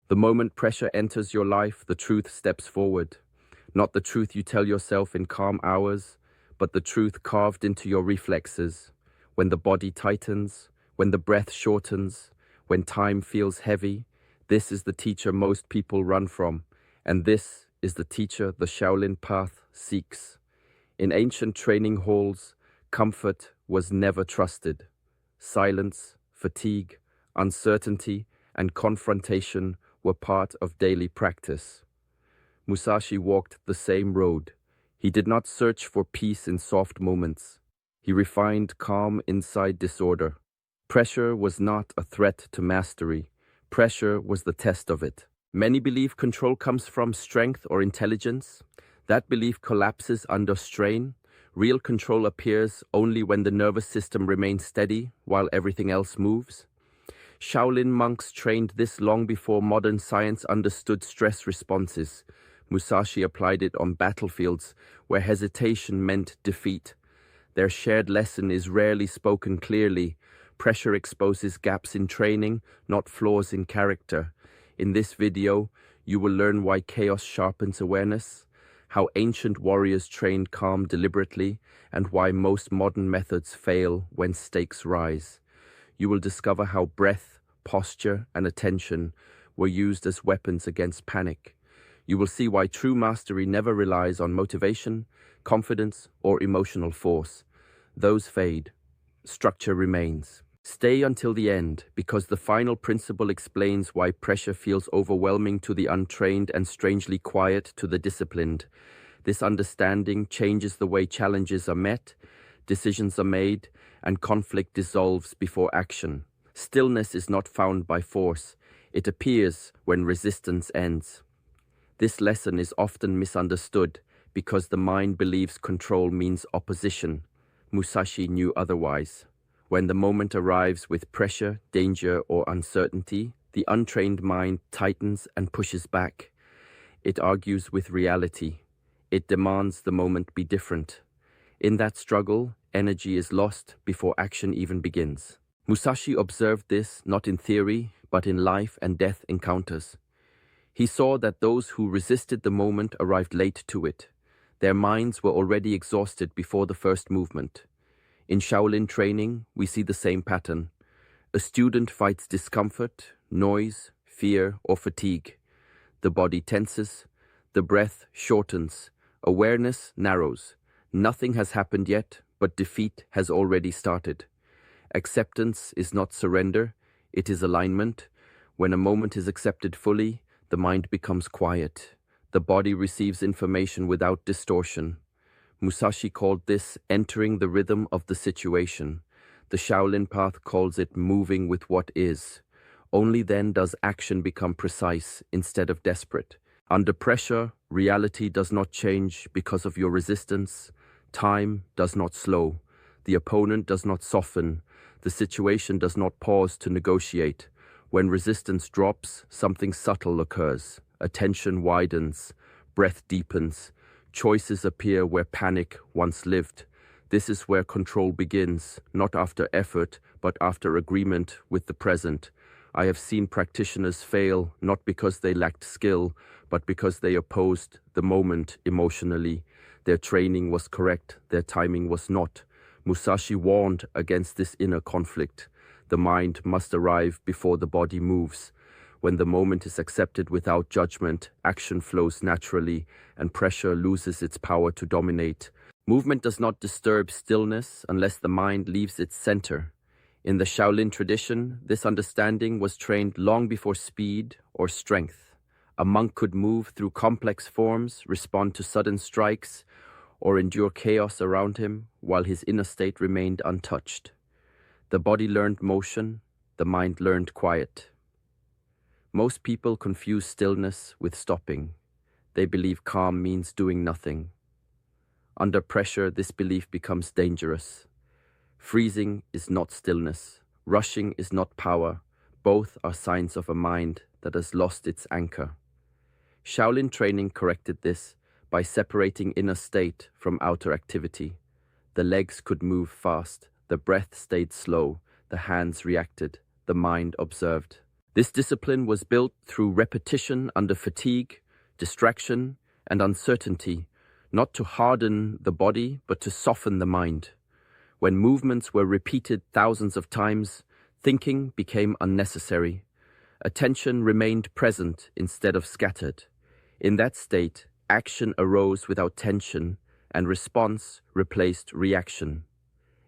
The moment pressure enters your life, the truth steps forward. Not the truth you tell yourself in calm hours, but the truth carved into your reflexes. When the body tightens, when the breath shortens, when time feels heavy, this is the teacher most people run from, and this is the teacher the Shaolin path seeks. In ancient training halls, comfort was never trusted. Silence, fatigue, uncertainty, and confrontation were part of daily practice. Musashi walked the same road. He did not search for peace in soft moments. He refined calm inside disorder. Pressure was not a threat to mastery. Pressure was the test of it. Many believe control comes from strength or intelligence. That belief collapses under strain. Real control appears only when the nervous system remains steady while everything else moves. Shaolin monks trained this long before modern science understood stress responses. Musashi applied it on battlefields where hesitation meant defeat. Their shared lesson is rarely spoken clearly. Pressure exposes gaps in training, not flaws in character. In this video, you will learn why chaos sharpens awareness, how ancient warriors trained calm deliberately, and why most modern methods fail when stakes rise. You will discover how breath, posture, and attention were used as weapons against panic. You will see why true mastery never relies on motivation, confidence, or emotional force. Those fade. Structure remains. Stay until the end, because the final principle explains why pressure feels overwhelming to the untrained and strangely quiet to the disciplined. This understanding changes the way challenges are met, decisions are made, and conflict dissolves before action. Stillness is not found by force. It appears when resistance ends. This lesson is often misunderstood because the mind believes control means opposition. Musashi knew otherwise. When the moment arrives with pressure, danger, or uncertainty, the untrained mind tightens and pushes back. It argues with reality. It demands the moment be different. In that struggle, energy is lost before action even begins. Musashi observed this not in theory, but in life and death encounters. He saw that those who resisted the moment arrived late to it. Their minds were already exhausted before the first movement. In Shaolin training, we see the same pattern. A student fights discomfort, noise, fear, or fatigue. The body tenses, the breath shortens, awareness narrows. Nothing has happened yet, but defeat has already started. Acceptance is not surrender, it is alignment. When a moment is accepted fully, the mind becomes quiet. The body receives information without distortion. Musashi called this entering the rhythm of the situation. The Shaolin path calls it moving with what is. Only then does action become precise instead of desperate. Under pressure, reality does not change because of your resistance. Time does not slow. The opponent does not soften. The situation does not pause to negotiate. When resistance drops, something subtle occurs. Attention widens. Breath deepens. Choices appear where panic once lived. This is where control begins, not after effort, but after agreement with the present. I have seen practitioners fail not because they lacked skill, but because they opposed the moment emotionally. Their training was correct, their timing was not. Musashi warned against this inner conflict. The mind must arrive before the body moves. When the moment is accepted without judgment, action flows naturally, and pressure loses its power to dominate. Movement does not disturb stillness unless the mind leaves its center. In the Shaolin tradition, this understanding was trained long before speed or strength. A monk could move through complex forms, respond to sudden strikes, or endure chaos around him while his inner state remained untouched. The body learned motion, the mind learned quiet. Most people confuse stillness with stopping. They believe calm means doing nothing. Under pressure, this belief becomes dangerous. Freezing is not stillness. Rushing is not power. Both are signs of a mind that has lost its anchor. Shaolin training corrected this by separating inner state from outer activity. The legs could move fast, the breath stayed slow, the hands reacted, the mind observed. This discipline was built through repetition under fatigue, distraction, and uncertainty, not to harden the body, but to soften the mind. When movements were repeated thousands of times, thinking became unnecessary. Attention remained present instead of scattered. In that state, action arose without tension, and response replaced reaction.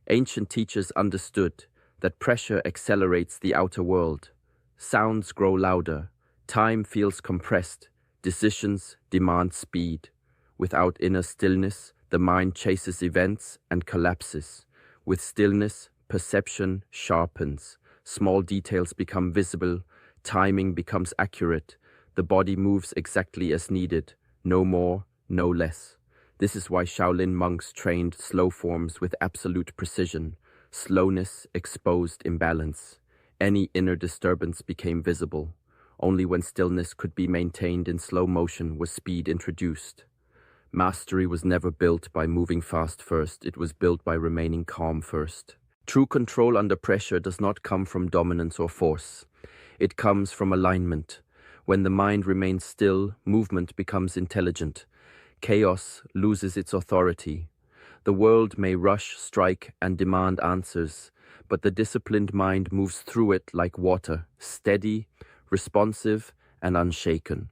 Ancient teachers understood that pressure accelerates the outer world. Sounds grow louder, time feels compressed, decisions demand speed. Without inner stillness, the mind chases events and collapses. With stillness, perception sharpens. Small details become visible, timing becomes accurate. The body moves exactly as needed, no more, no less. This is why Shaolin monks trained slow forms with absolute precision. Slowness exposed imbalance. Any inner disturbance became visible. Only when stillness could be maintained in slow motion was speed introduced. Mastery was never built by moving fast first, it was built by remaining calm first. True control under pressure does not come from dominance or force. It comes from alignment. When the mind remains still, movement becomes intelligent. Chaos loses its authority. The world may rush, strike, and demand answers, but the disciplined mind moves through it like water, steady, responsive, and unshaken.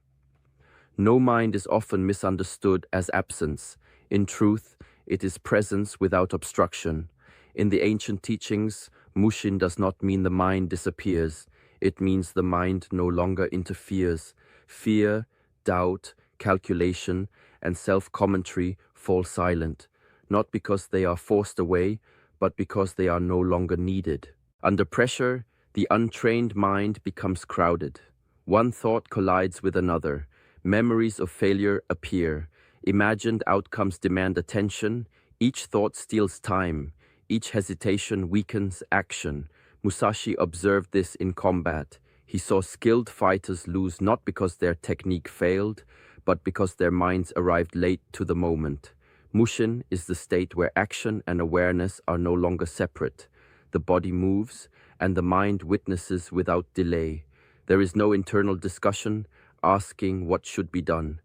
No mind is often misunderstood as absence. In truth, it is presence without obstruction. In the ancient teachings, Mushin does not mean the mind disappears. It means the mind no longer interferes. Fear, doubt, calculation, and self-commentary fall silent, not because they are forced away, but because they are no longer needed. Under pressure, the untrained mind becomes crowded. One thought collides with another. Memories of failure appear. Imagined outcomes demand attention. Each thought steals time. Each hesitation weakens action. Musashi observed this in combat. He saw skilled fighters lose not because their technique failed, but because their minds arrived late to the moment. Mushin is the state where action and awareness are no longer separate. The body moves, and the mind witnesses without delay. There is no internal discussion asking what should be done.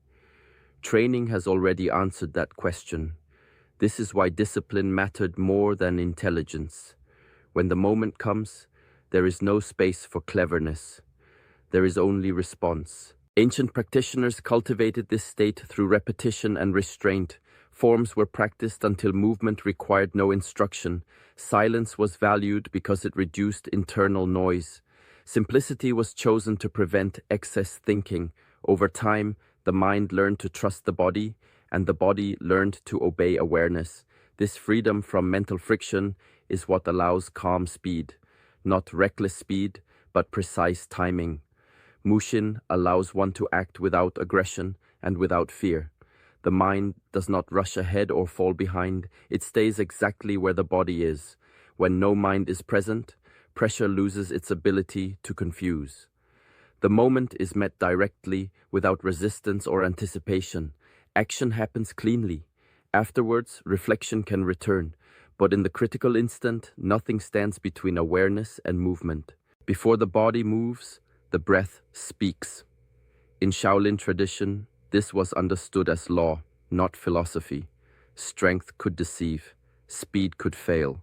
Training has already answered that question. This is why discipline mattered more than intelligence. When the moment comes, there is no space for cleverness. There is only response. Ancient practitioners cultivated this state through repetition and restraint. Forms were practiced until movement required no instruction. Silence was valued because it reduced internal noise. Simplicity was chosen to prevent excess thinking. Over time, the mind learned to trust the body, and the body learned to obey awareness. This freedom from mental friction is what allows calm speed. Not reckless speed, but precise timing. Mushin allows one to act without aggression and without fear. The mind does not rush ahead or fall behind. It stays exactly where the body is. When no mind is present, pressure loses its ability to confuse. The moment is met directly, without resistance or anticipation. Action happens cleanly. Afterwards, reflection can return. But in the critical instant, nothing stands between awareness and movement. Before the body moves, the breath speaks. In Shaolin tradition, this was understood as law, not philosophy. Strength could deceive. Speed could fail.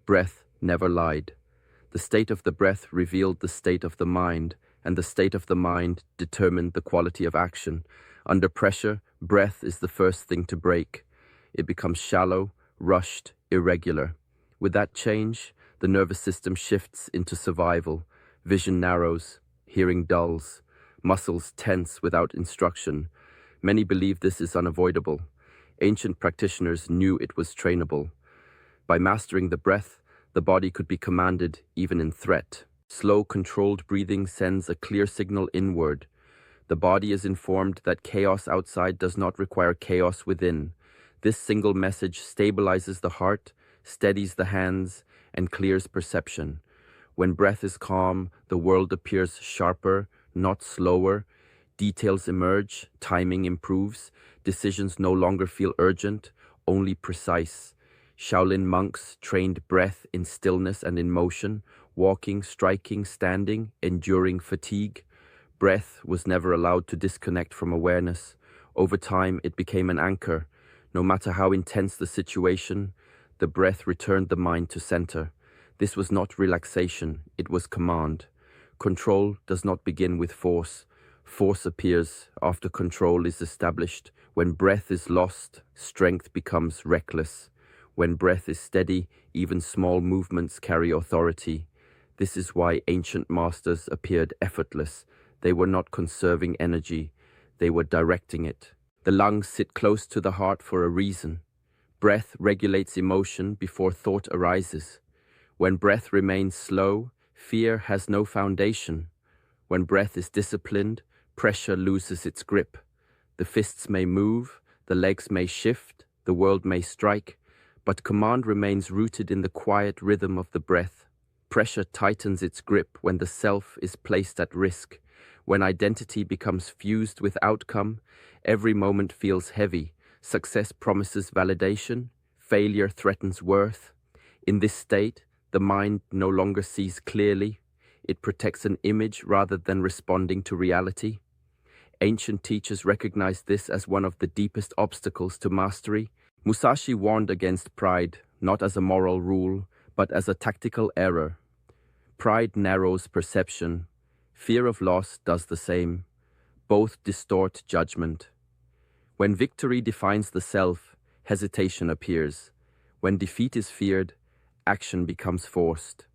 Breath never lied. The state of the breath revealed the state of the mind, and the state of the mind determined the quality of action. Under pressure, breath is the first thing to break. It becomes shallow, rushed, irregular. With that change, the nervous system shifts into survival. Vision narrows, hearing dulls, muscles tense without instruction. Many believe this is unavoidable. Ancient practitioners knew it was trainable. By mastering the breath, the body could be commanded even in threat. Slow, controlled breathing sends a clear signal inward. The body is informed that chaos outside does not require chaos within. This single message stabilizes the heart, steadies the hands, and clears perception. When breath is calm, the world appears sharper, not slower. Details emerge, timing improves, decisions no longer feel urgent, only precise. Shaolin monks trained breath in stillness and in motion. walking, striking, standing, enduring fatigue. Breath was never allowed to disconnect from awareness. Over time, it became an anchor. No matter how intense the situation, the breath returned the mind to center. This was not relaxation, it was command. Control does not begin with force. Force appears after control is established. When breath is lost, strength becomes reckless. When breath is steady, even small movements carry authority. This is why ancient masters appeared effortless. They were not conserving energy, they were directing it. The lungs sit close to the heart for a reason. Breath regulates emotion before thought arises. When breath remains slow, fear has no foundation. When breath is disciplined, pressure loses its grip. The fists may move, the legs may shift, the world may strike, but command remains rooted in the quiet rhythm of the breath. Pressure tightens its grip when the self is placed at risk. When identity becomes fused with outcome, every moment feels heavy. Success promises validation, failure threatens worth. In this state, the mind no longer sees clearly. It protects an image rather than responding to reality. Ancient teachers recognized this as one of the deepest obstacles to mastery. Musashi warned against pride, not as a moral rule, but as a tactical error. Pride narrows perception. Fear of loss does the same. Both distort judgment. When victory defines the self, hesitation appears. When defeat is feared, action becomes forced.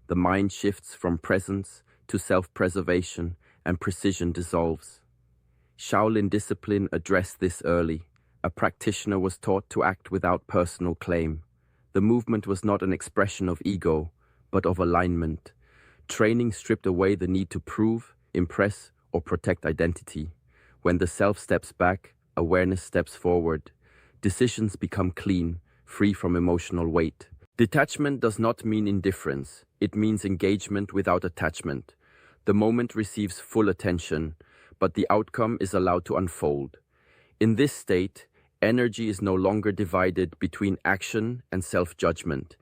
The mind shifts from presence to self-preservation, and precision dissolves. Shaolin discipline addressed this early. A practitioner was taught to act without personal claim. The movement was not an expression of ego, but of alignment. Training stripped away the need to prove, impress, or protect identity. When the self steps back, awareness steps forward. Decisions become clean, free from emotional weight. Detachment does not mean indifference. It means engagement without attachment. The moment receives full attention, but the outcome is allowed to unfold. In this state, energy is no longer divided between action and self-judgment.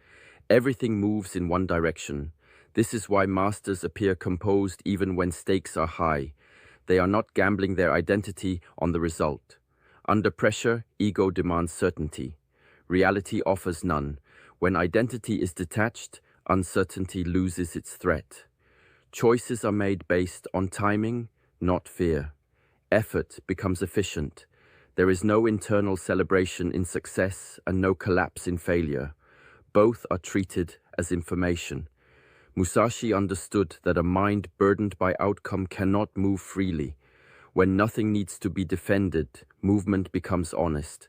Everything moves in one direction. This is why masters appear composed even when stakes are high. They are not gambling their identity on the result. Under pressure, ego demands certainty. Reality offers none. When identity is detached, uncertainty loses its threat. Choices are made based on timing, not fear. Effort becomes efficient. There is no internal celebration in success and no collapse in failure. Both are treated as information. Musashi understood that a mind burdened by outcome cannot move freely. When nothing needs to be defended, movement becomes honest.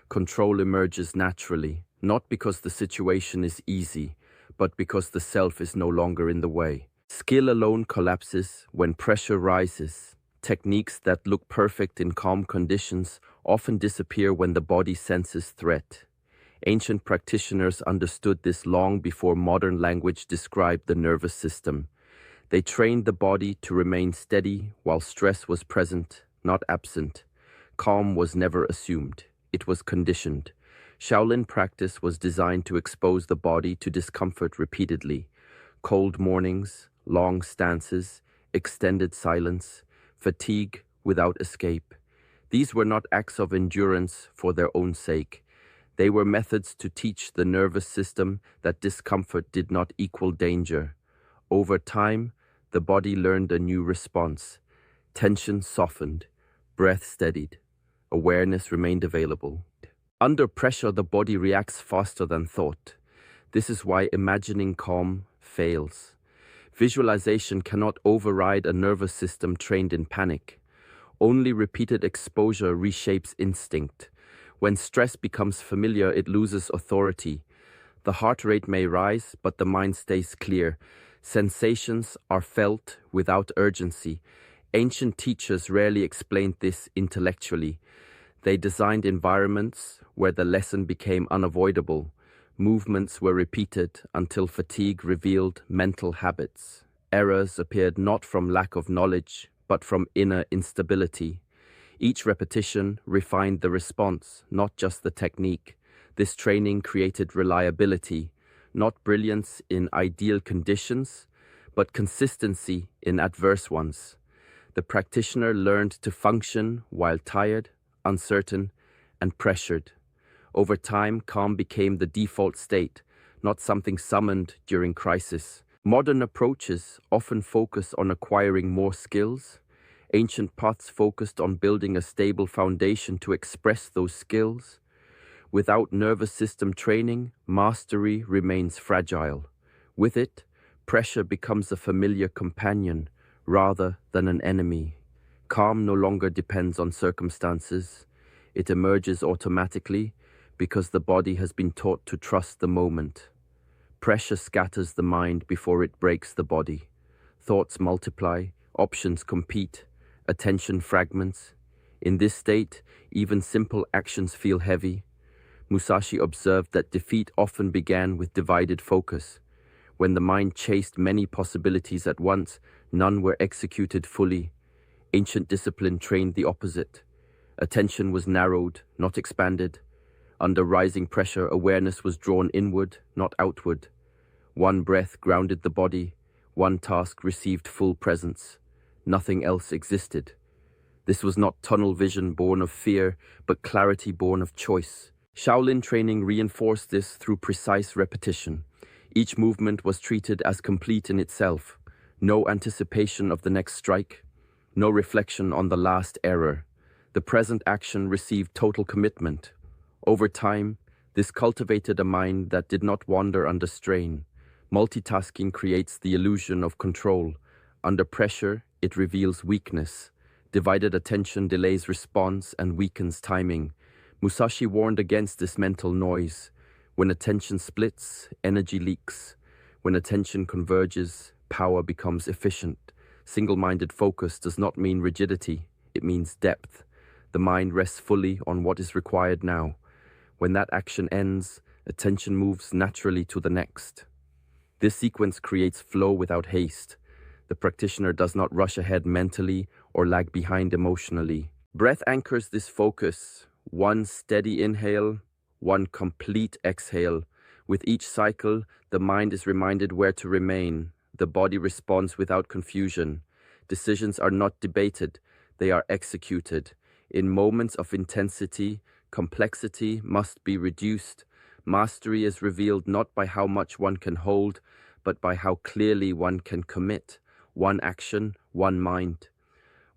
Control emerges naturally, not because the situation is easy, but because the self is no longer in the way. Skill alone collapses when pressure rises. Techniques that look perfect in calm conditions often disappear when the body senses threat. Ancient practitioners understood this long before modern language described the nervous system. They trained the body to remain steady while stress was present, not absent. Calm was never assumed. It was conditioned. Shaolin practice was designed to expose the body to discomfort repeatedly. Cold mornings, long stances, extended silence, fatigue without escape. These were not acts of endurance for their own sake. They were methods to teach the nervous system that discomfort did not equal danger. Over time, the body learned a new response. Tension softened, breath steadied, awareness remained available. Under pressure, the body reacts faster than thought. This is why imagining calm fails. Visualization cannot override a nervous system trained in panic. Only repeated exposure reshapes instinct. When stress becomes familiar, it loses authority. The heart rate may rise, but the mind stays clear. Sensations are felt without urgency. Ancient teachers rarely explained this intellectually. They designed environments where the lesson became unavoidable. Movements were repeated until fatigue revealed mental habits. Errors appeared not from lack of knowledge, but from inner instability. Each repetition refined the response, not just the technique. This training created reliability, not brilliance in ideal conditions, but consistency in adverse ones. The practitioner learned to function while tired, uncertain, and pressured. Over time, calm became the default state, not something summoned during crisis. Modern approaches often focus on acquiring more skills. Ancient paths focused on building a stable foundation to express those skills. Without nervous system training, mastery remains fragile. With it, pressure becomes a familiar companion rather than an enemy. Calm no longer depends on circumstances. It emerges automatically because the body has been taught to trust the moment. Pressure scatters the mind before it breaks the body. Thoughts multiply, options compete, attention fragments. In this state, even simple actions feel heavy. Musashi observed that defeat often began with divided focus. When the mind chased many possibilities at once, none were executed fully. Ancient discipline trained the opposite. Attention was narrowed, not expanded. Under rising pressure, awareness was drawn inward, not outward. One breath grounded the body. One task received full presence. Nothing else existed. This was not tunnel vision born of fear, but clarity born of choice. Shaolin training reinforced this through precise repetition. Each movement was treated as complete in itself. No anticipation of the next strike. No reflection on the last error. The present action received total commitment. Over time, this cultivated a mind that did not wander under strain. Multitasking creates the illusion of control. Under pressure, it reveals weakness. Divided attention delays response and weakens timing. Musashi warned against this mental noise. When attention splits, energy leaks. When attention converges, power becomes efficient. Single-minded focus does not mean rigidity, it means depth. The mind rests fully on what is required now. When that action ends, attention moves naturally to the next. This sequence creates flow without haste. The practitioner does not rush ahead mentally or lag behind emotionally. Breath anchors this focus. One steady inhale, one complete exhale. With each cycle, the mind is reminded where to remain. The body responds without confusion. Decisions are not debated, they are executed. In moments of intensity, complexity must be reduced. Mastery is revealed not by how much one can hold, but by how clearly one can commit. One action, one mind.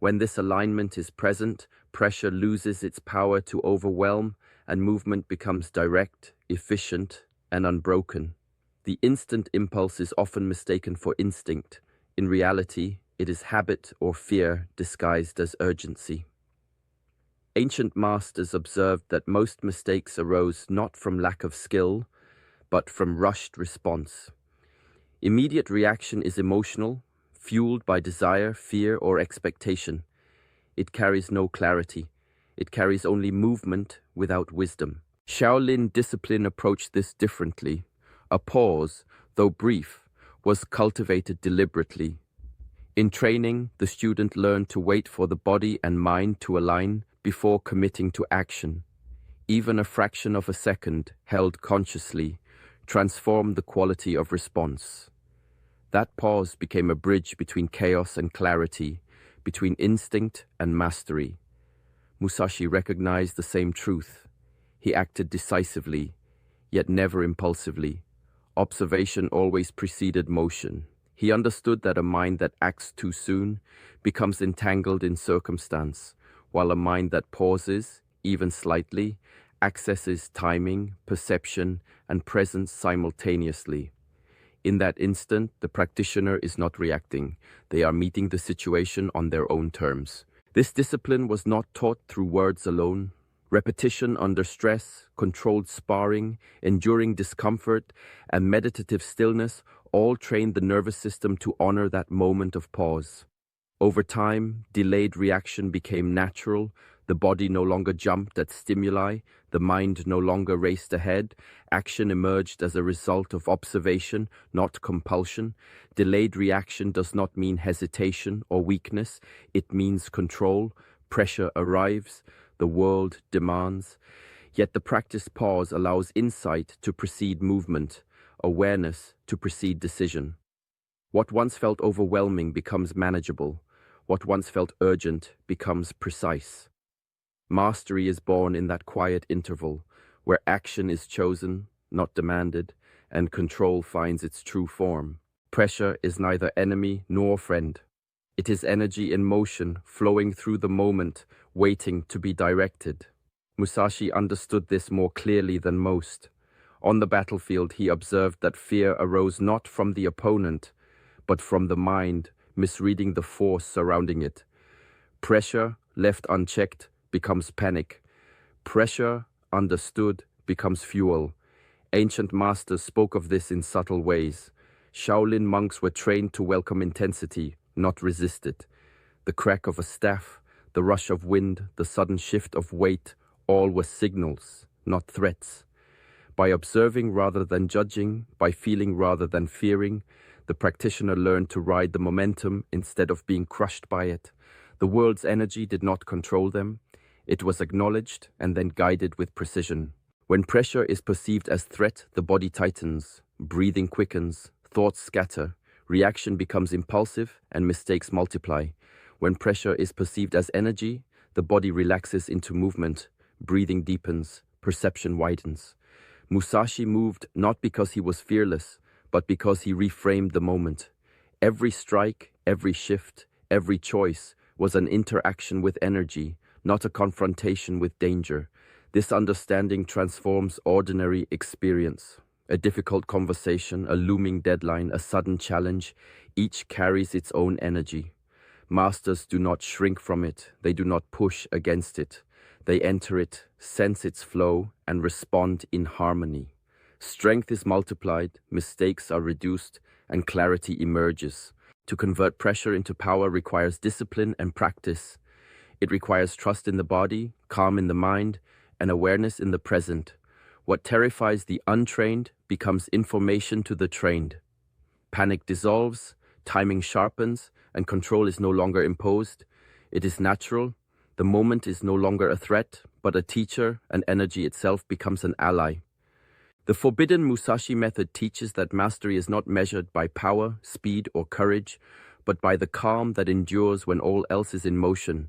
When this alignment is present, pressure loses its power to overwhelm, and movement becomes direct, efficient, and unbroken. The instant impulse is often mistaken for instinct. In reality, it is habit or fear disguised as urgency. Ancient masters observed that most mistakes arose not from lack of skill, but from rushed response. Immediate reaction is emotional, fueled by desire, fear, or expectation. It carries no clarity. It carries only movement without wisdom. Shaolin discipline approached this differently. A pause, though brief, was cultivated deliberately. In training, the student learned to wait for the body and mind to align before committing to action. Even a fraction of a second, held consciously, transformed the quality of response. That pause became a bridge between chaos and clarity, between instinct and mastery. Musashi recognized the same truth. He acted decisively, yet never impulsively. Observation always preceded motion. He understood that a mind that acts too soon becomes entangled in circumstance, while a mind that pauses, even slightly, accesses timing, perception, and presence simultaneously. In that instant, the practitioner is not reacting. They are meeting the situation on their own terms. This discipline was not taught through words alone. Repetition under stress, controlled sparring, enduring discomfort, and meditative stillness all trained the nervous system to honor that moment of pause. Over time, delayed reaction became natural. The body no longer jumped at stimuli. The mind no longer raced ahead. Action emerged as a result of observation, not compulsion. Delayed reaction does not mean hesitation or weakness. It means control. Pressure arrives. The world demands. Yet the practiced pause allows insight to precede movement. awareness to precede decision. What once felt overwhelming becomes manageable. What once felt urgent becomes precise. Mastery is born in that quiet interval where action is chosen, not demanded, and control finds its true form. Pressure is neither enemy nor friend. It is energy in motion, flowing through the moment, waiting to be directed. Musashi understood this more clearly than most. On the battlefield, he observed that fear arose not from the opponent, but from the mind, misreading the force surrounding it. Pressure, left unchecked, becomes panic. Pressure, understood, becomes fuel. Ancient masters spoke of this in subtle ways. Shaolin monks were trained to welcome intensity, not resist it. The crack of a staff, the rush of wind, the sudden shift of weight, all were signals, not threats. By observing rather than judging, by feeling rather than fearing, the practitioner learned to ride the momentum instead of being crushed by it. The world's energy did not control them. It was acknowledged and then guided with precision. When pressure is perceived as threat, the body tightens, breathing quickens, thoughts scatter, reaction becomes impulsive, and mistakes multiply. When pressure is perceived as energy, the body relaxes into movement, breathing deepens, perception widens. Musashi moved not because he was fearless, but because he reframed the moment. Every strike, every shift, every choice was an interaction with energy, not a confrontation with danger. This understanding transforms ordinary experience. A difficult conversation, a looming deadline, a sudden challenge, each carries its own energy. Masters do not shrink from it, they do not push against it. They enter it, sense its flow, and respond in harmony. Strength is multiplied, mistakes are reduced, and clarity emerges. To convert pressure into power requires discipline and practice. It requires trust in the body, calm in the mind, and awareness in the present. What terrifies the untrained becomes information to the trained. Panic dissolves, timing sharpens, and control is no longer imposed. It is natural. The moment is no longer a threat, but a teacher, and energy itself becomes an ally. The Forbidden Musashi Method teaches that mastery is not measured by power, speed, or courage, but by the calm that endures when all else is in motion.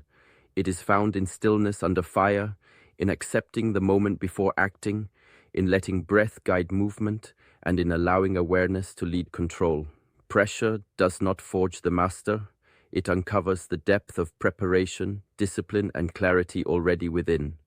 It is found in stillness under fire, in accepting the moment before acting, in letting breath guide movement, and in allowing awareness to lead control. Pressure does not forge the master. It uncovers the depth of preparation, discipline, and clarity already within.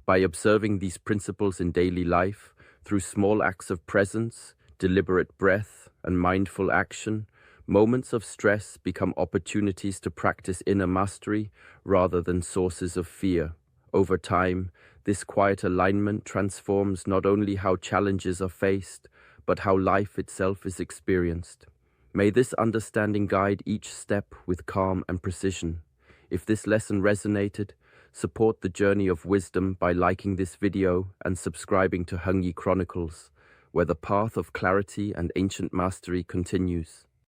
By observing these principles in daily life, through small acts of presence, deliberate breath, and mindful action, moments of stress become opportunities to practice inner mastery rather than sources of fear. Over time, this quiet alignment transforms not only how challenges are faced, but how life itself is experienced. May this understanding guide each step with calm and precision. If this lesson resonated, support the journey of wisdom by liking this video and subscribing to Heng Chronicles, where the path of clarity and ancient mastery continues.